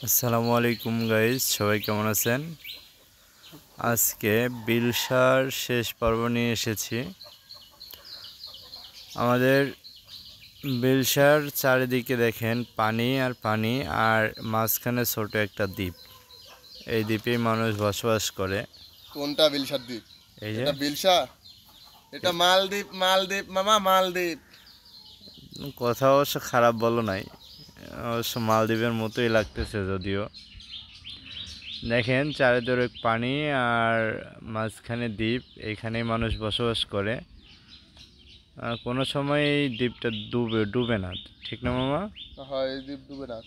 আসসালামু আলাইকুম গাইজ, সবাই কেমন আছেন? আজকে বিলসার শেষ পর্ব নিয়ে এসেছি। আমাদের বিলসার চারিদিকে দেখেন পানি আর পানি, আর মাঝখানে ছোট একটা দ্বীপ। এই দ্বীপে মানুষ বসবাস করে। কোনটা বিলসার দ্বীপ? এই যে এটা বিলসা, এটা মালদ্বীপ। মালদ্বীপ মামা, মালদ্বীপ। কথা অবশ্য খারাপ বলো নাই, অবশ্য মালদ্বীপের মতোই লাগতেছে। যদিও দেখেন চারিদিকে পানি আর মাঝখানে দ্বীপ, এখানেই মানুষ বসবাস করে। কোনো সময় এই দ্বীপটা ডুবে না, ঠিক না মামা? হয়, এই দ্বীপ ডুবে না,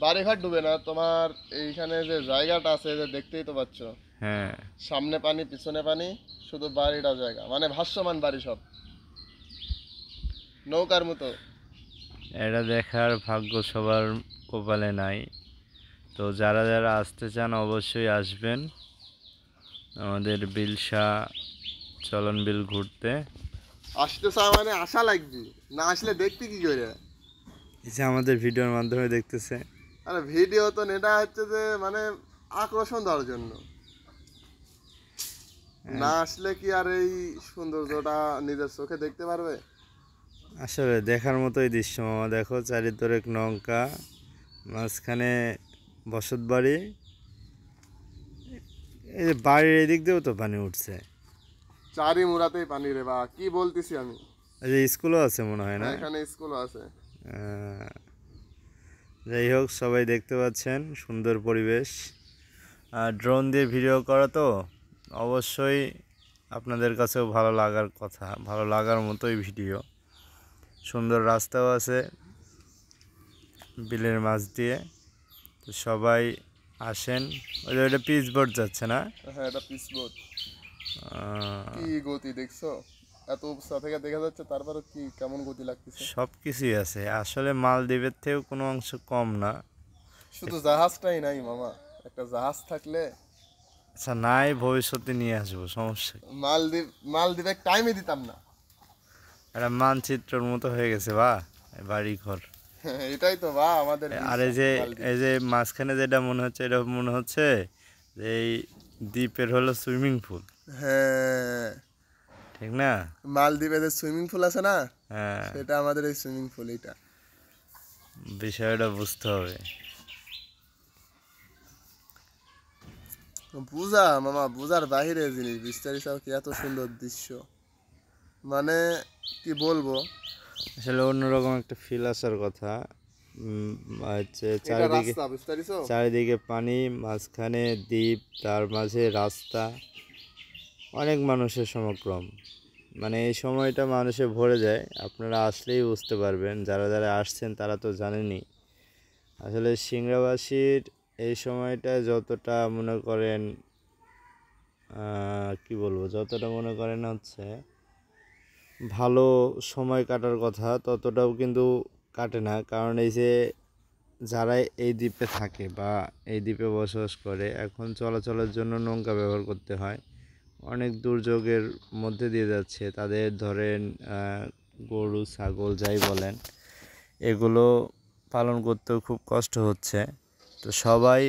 বাড়িঘাট ডুবে না। তোমার এইখানে যে জায়গাটা আছে, যে দেখতেই তো পাচ্ছ, হ্যাঁ, সামনে পানি পিছনে পানি, শুধু বাড়িটা জায়গা, মানে ভাসমান বাড়ি সব, নৌকার মতো। এটা দেখার ভাগ্য সবার কপালে নাই। তো যারা যারা আসতে চান অবশ্যই আসবেন আমাদের বিলসা চলন বিল ঘুরতে। আসতে চা মানে আশা লাগবে, না আসলে দেখবি কি করে? এই যে আমাদের ভিডিওর মাধ্যমে দেখতেছে। আরে ভিডিও তো নেটা হচ্ছে যে মানে আকর্ষণ দেওয়ার জন্য, না আসলে কি আর এই সৌন্দর্যটা নিজের চোখে দেখতে পারবে? আসলে দেখার মতোই দৃশ্য মামা। দেখো চারিদিকে নৌকা, মাঝখানে বসত বাড়ি। এই যে বাড়ির এদিক দিয়েও তো পানি উঠছে। চারি মুরাতেই পানি রে বা, কি বলতেছি আমি। এই যে স্কুলও আছে মনে হয় না? এখানে স্কুল আছে। আহ, যাই হোক, সবাই দেখতে পাচ্ছেন সুন্দর পরিবেশ। আর ড্রোন দিয়ে ভিডিও করা তো অবশ্যই আপনাদের কাছেও ভালো লাগার কথা, ভালো লাগার মতোই ভিডিও। সুন্দর রাস্তাও আছে বিলের মাছ দিয়ে। তো সবাই আসেন। ওই যে ওইটা পিচ বোট যাচ্ছে না? হ্যাঁ, এটা পিস বোট। আহ, কি গতি দেখছো? এত উৎসাহ থেকে দেখা যাচ্ছে, তারপরে কি কেমন গতি লাগতেছে। সব কিছুই আছে আসলে, মালদ্বীপের থেকেও কোনো অংশ কম না। শুধু জাহাজটাই নাই মামা, একটা জাহাজ থাকলে। আচ্ছা, নাই, ভবিষ্যতে নিয়ে আসবো, সমস্যা কি? মালদ্বীপ, মালদ্বীপে টাইমই দিতাম না। একটা মানচিত্রর মতো হয়ে গেছে বা বাড়ি ঘর। এটাই তো বা আমাদের আর বিলসা, এই যে মালদ্বীপ। এই যে মাঝখানে যেটা মনে হচ্ছে, এটা মনে হচ্ছে যে এই দ্বীপের হলো সুইমিং পুল, হ্যাঁ, ঠিক না? মালদ্বীপে যে সুইমিং পুল আছে না, হ্যাঁ, সেটা আমাদের এই সুইমিং পুল। এটা বিষয়টা বুঝতে হবে। বুঝা মামা, বুঝার বাহিরে জিনিস। বিস্তারিত কি এত সুন্দর দৃশ্য, মানে কি বলবো। আসলে অন্যরকম একটা ফিল আসার কথা। হচ্ছে এটা চারিদিকে, রাস্তা, বিস্তারিত। চারিদিকে পানি, মাঝখানে দ্বীপ, তার মাঝে রাস্তা, অনেক মানুষের সমাগম। মানে এই সময়টা মানুষে ভরে যায়, আপনারা আসলেই বুঝতে পারবেন। যারা যারা আসছেন তারা তো জানেনই। আসলে সিংড়াবাসীর এই সময়টা যতটা মনে করেন, কি বলবো, যতটা মনে করেন হচ্ছে ভালো সময় কাটার কথা, ততটাও কিন্তু কাটে না। কারণ এই যে যারা এই দ্বীপে থাকে বা এই দ্বীপে বসবাস করে, এখন চলাচলের জন্য নৌকা ব্যবহার করতে হয়। অনেক দুর্যোগের মধ্যে দিয়ে যাচ্ছে তাদের, ধরেন গরু ছাগল যাই বলেন, এগুলো পালন করতেও খুব কষ্ট হচ্ছে। তো সবাই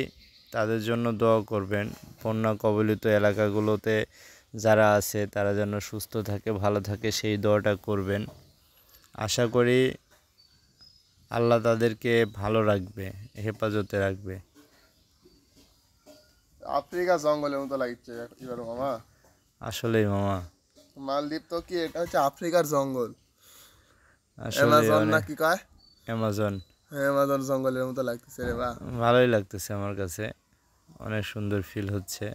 তাদের জন্য দোয়া করবেন। বন্যা কবলিত এলাকাগুলোতে যারা আছে তারা যেন সুস্থ থাকে, ভালো থাকে, সেই দোয়াটা করবেন। আশা করি আল্লাহ তাদেরকে ভালো রাখবে, হেফাজতে রাখবে। আফ্রিকা জঙ্গলের মতো লাগছে এবার মামা। আসলেই মামা, মালদ্বীপ তো কি, এটা হচ্ছে আফ্রিকার জঙ্গল। আসলে অ্যামাজন না অনেক। কি কয়? অ্যামাজন। হ্যাঁ, অ্যামাজন জঙ্গলের মতো লাগতেছে রে বা। ভালোই লাগতেছে আমার কাছে, অনেক সুন্দর ফিল হচ্ছে।